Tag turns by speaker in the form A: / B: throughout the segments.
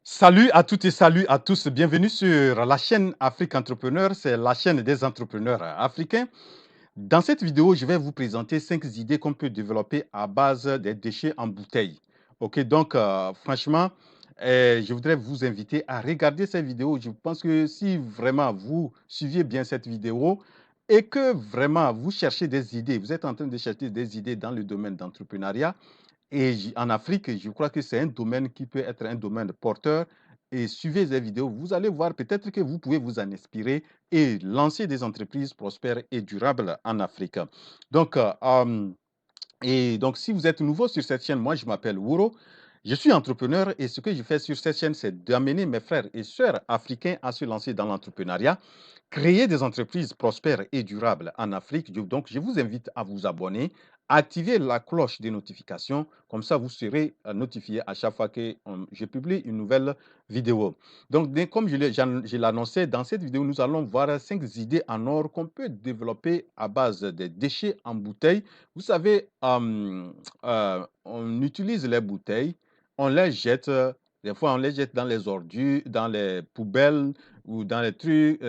A: Salut à toutes et salut à tous. Bienvenue sur la chaîne Afrique Entrepreneur. C'est la chaîne des entrepreneurs africains. Dans cette vidéo, je vais vous présenter 5 idées qu'on peut développer à base des déchets en bouteille. Ok, donc franchement, je voudrais vous inviter à regarder cette vidéo. Je pense que si vraiment vous suiviez bien cette vidéo et que vraiment vous cherchez des idées, vous êtes en train de chercher des idées dans le domaine d'entrepreneuriat, et en Afrique, je crois que c'est un domaine qui peut être un domaine porteur. Et suivez ces vidéos, vous allez voir peut-être que vous pouvez vous en inspirer et lancer des entreprises prospères et durables en Afrique. Donc, si vous êtes nouveau sur cette chaîne, moi je m'appelle Wuro. Je suis entrepreneur et ce que je fais sur cette chaîne, c'est d'amener mes frères et sœurs africains à se lancer dans l'entrepreneuriat, créer des entreprises prospères et durables en Afrique. Donc, je vous invite à vous abonner, activer la cloche des notifications. Comme ça, vous serez notifié à chaque fois que je publie une nouvelle vidéo. Donc, comme je l'annonçais, dans cette vidéo, nous allons voir 5 idées en or qu'on peut développer à base des déchets en bouteille. Vous savez, on utilise les bouteilles, on les jette, des fois on les jette dans les ordures, dans les poubelles ou dans les trucs,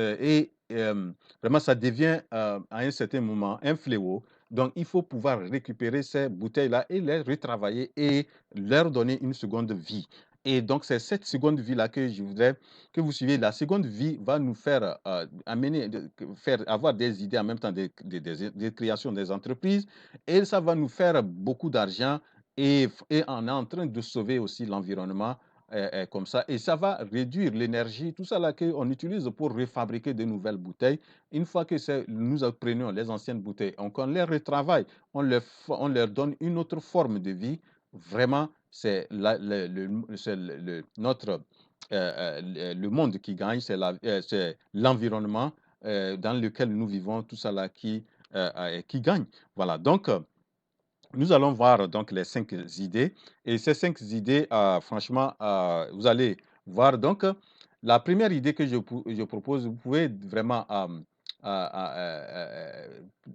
A: vraiment ça devient à un certain moment un fléau. Donc il faut pouvoir récupérer ces bouteilles-là et les retravailler et leur donner une seconde vie. Et donc c'est cette seconde vie-là que je voudrais que vous suiviez. La seconde vie va nous faire amener, faire avoir des idées en même temps des créations des entreprises et ça va nous faire beaucoup d'argent et on est en train de sauver aussi l'environnement comme ça. Et ça va réduire l'énergie, tout ça là qu'on utilise pour refabriquer de nouvelles bouteilles. Une fois que nous prenons les anciennes bouteilles, on les retravaille, on leur donne une autre forme de vie. Vraiment, c'est notre le monde qui gagne, c'est l'environnement dans lequel nous vivons, tout ça là qui gagne. Voilà, donc nous allons voir donc les 5 idées. Et ces 5 idées, franchement, vous allez voir. Donc, la première idée que je propose, vous pouvez vraiment,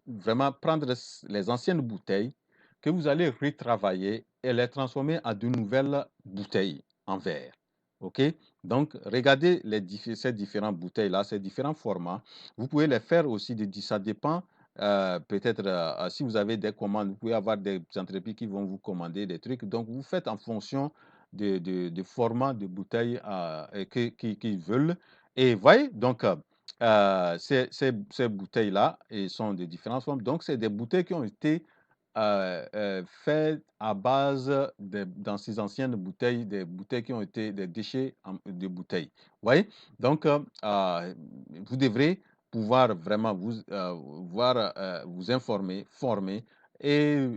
A: vraiment prendre les anciennes bouteilles que vous allez retravailler et les transformer en de nouvelles bouteilles en verre. OK? Donc, regardez ces différentes bouteilles-là, ces différents formats. Vous pouvez les faire aussi, ça dépend peut-être si vous avez des commandes, vous pouvez avoir des entreprises qui vont vous commander des trucs. Donc, vous faites en fonction de format de bouteille qu'ils veulent. Et voyez, donc, ces bouteilles-là sont de différentes formes. Donc, c'est des bouteilles qui ont été faites à base dans ces anciennes bouteilles, des bouteilles qui ont été des déchets de bouteilles. Vous voyez? Donc, vous devrez pouvoir vraiment voir, vous informer, former et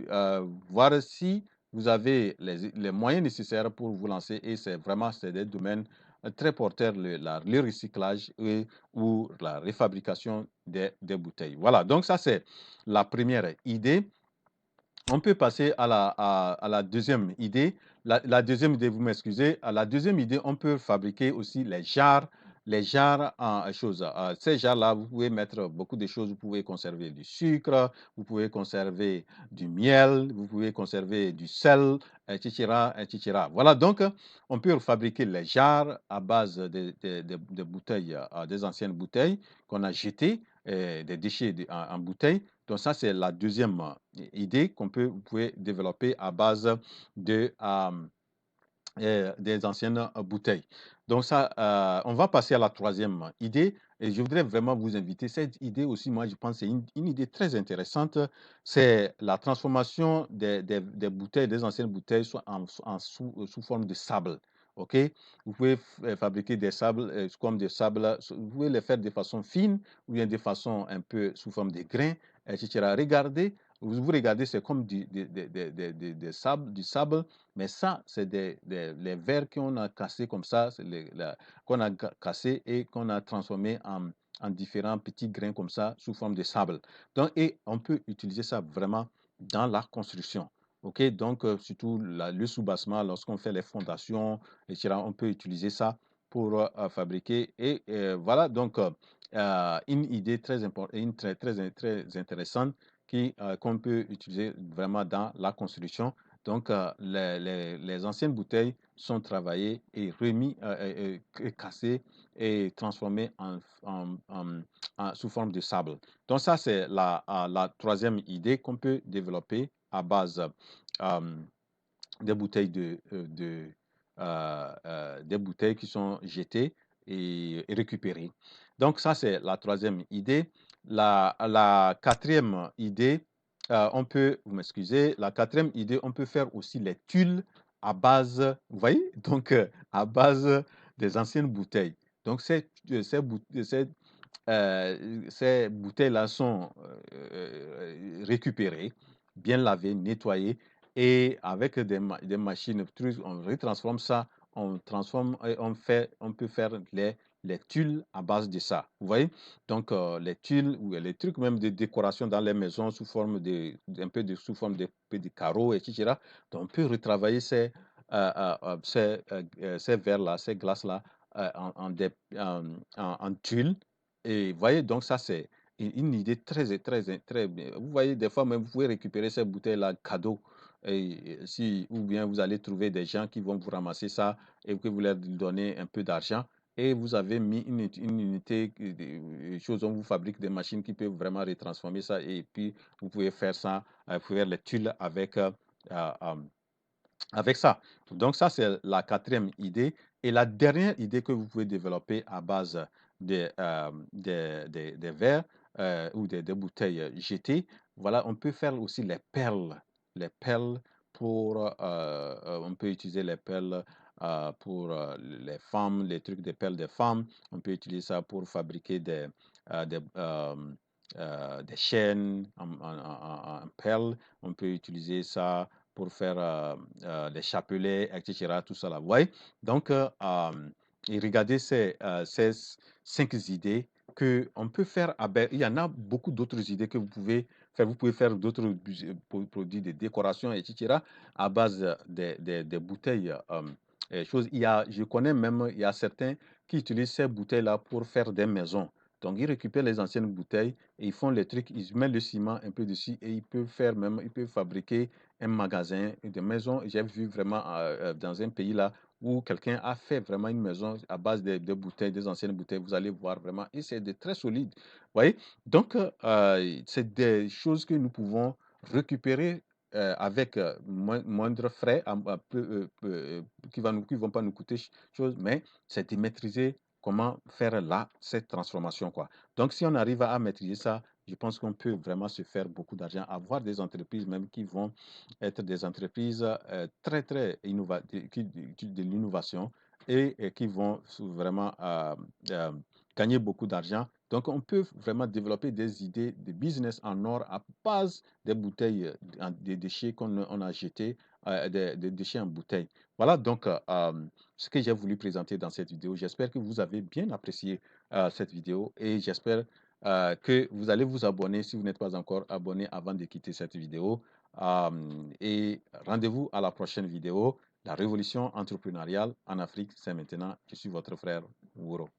A: voir si vous avez les moyens nécessaires pour vous lancer. Et c'est des domaines très porteurs, le recyclage ou la réfabrication des bouteilles. Voilà, donc ça c'est la première idée. On peut passer à la deuxième idée. La deuxième idée, vous m'excusez. À la deuxième idée, on peut fabriquer aussi les jarres en choses. Ces jarres-là, vous pouvez mettre beaucoup de choses. Vous pouvez conserver du sucre, vous pouvez conserver du miel, vous pouvez conserver du sel, etc., etc. Voilà, donc, on peut fabriquer les jarres à base de bouteilles, des anciennes bouteilles qu'on a jetées, des déchets en bouteilles. Donc ça, c'est la deuxième idée vous pouvez développer à base des anciennes bouteilles. Donc ça, on va passer à la troisième idée. Et je voudrais vraiment vous inviter. Cette idée aussi, moi, je pense que c'est une idée très intéressante. C'est la transformation des bouteilles, des anciennes bouteilles, soit sous forme de sable. OK? Vous pouvez fabriquer des sables comme des sables. Vous pouvez les faire de façon fine ou bien de façon un peu sous forme de grains, etc. Regardez, vous regardez, c'est comme du sable, mais ça, c'est les verres qu'on a cassés comme ça, qu'on a cassés et qu'on a transformés en différents petits grains comme ça, sous forme de sable. Donc, et on peut utiliser ça vraiment dans la construction. OK, donc surtout le soubassement, lorsqu'on fait les fondations, etc., on peut utiliser ça pour fabriquer. Et voilà, donc, une idée très importante, très intéressante qu'on peut utiliser vraiment dans la construction. Donc, les anciennes bouteilles sont travaillées et remis, et cassées et transformées sous forme de sable. Donc, ça, c'est la troisième idée qu'on peut développer à base euh, des bouteilles des bouteilles qui sont jetées et récupérées. Donc ça, c'est la troisième idée. La quatrième idée, vous m'excusez, la quatrième idée, on peut faire aussi les tuiles à base, vous voyez, donc à base des anciennes bouteilles. Donc ces bouteilles-là sont récupérées, bien lavées, nettoyées, et avec des machines, on retransforme ça, on transforme, et on peut faire les tuiles à base de ça. Vous voyez? Donc, les tuiles ou les trucs même de décoration dans les maisons sous forme sous forme de carreaux, etc. Donc, on peut retravailler ces verres-là, ces glaces-là en tuiles. Et vous voyez, donc ça, c'est une idée très bien. Vous voyez, des fois même, vous pouvez récupérer ces bouteilles-là cadeau. Ou bien vous allez trouver des gens qui vont vous ramasser ça et que vous leur donnez un peu d'argent. Et vous avez mis une unité, chose, on vous fabrique des machines qui peuvent vraiment retransformer ça. Et puis, vous pouvez faire ça, vous pouvez faire les tuiles euh, avec ça. Donc ça, c'est la quatrième idée. Et la dernière idée que vous pouvez développer à base des verres ou des bouteilles jetées, voilà, on peut faire aussi les perles. Les perles on peut utiliser les perles pour les femmes, les trucs des perles des femmes. On peut utiliser ça pour fabriquer euh, des, euh, des chaînes en perles. On peut utiliser ça pour faire des chapelets, etc. Tout ça là. Vous voyez? Donc, et regardez ces 5 idées qu'on peut faire. Il y en a beaucoup d'autres idées que vous pouvez faire. Vous pouvez faire d'autres produits de décoration, etc. à base des bouteilles. Choses. Je connais même, il y a certains qui utilisent ces bouteilles-là pour faire des maisons. Donc, ils récupèrent les anciennes bouteilles et ils font les trucs, ils mettent le ciment un peu dessus et ils peuvent fabriquer un magasin, des maisons. J'ai vu vraiment dans un pays là où quelqu'un a fait vraiment une maison à base de bouteilles, des anciennes bouteilles. Vous allez voir vraiment, et c'est de très solide. Vous voyez? Donc, c'est des choses que nous pouvons récupérer avec moindre frais, qui vont pas nous coûter chose, mais c'est de maîtriser comment faire là cette transformation, quoi. Donc, si on arrive à maîtriser ça, je pense qu'on peut vraiment se faire beaucoup d'argent, avoir des entreprises même qui vont être des entreprises très innovantes, de l'innovation et qui vont vraiment gagner beaucoup d'argent. Donc, on peut vraiment développer des idées de business en or à base des bouteilles, des déchets qu'on a jetés, des déchets en bouteille. Voilà donc ce que j'ai voulu présenter dans cette vidéo. J'espère que vous avez bien apprécié cette vidéo et j'espère que vous allez vous abonner si vous n'êtes pas encore abonné avant de quitter cette vidéo. Et rendez-vous à la prochaine vidéo. La révolution entrepreneuriale en Afrique, c'est maintenant. Je suis votre frère Wouro.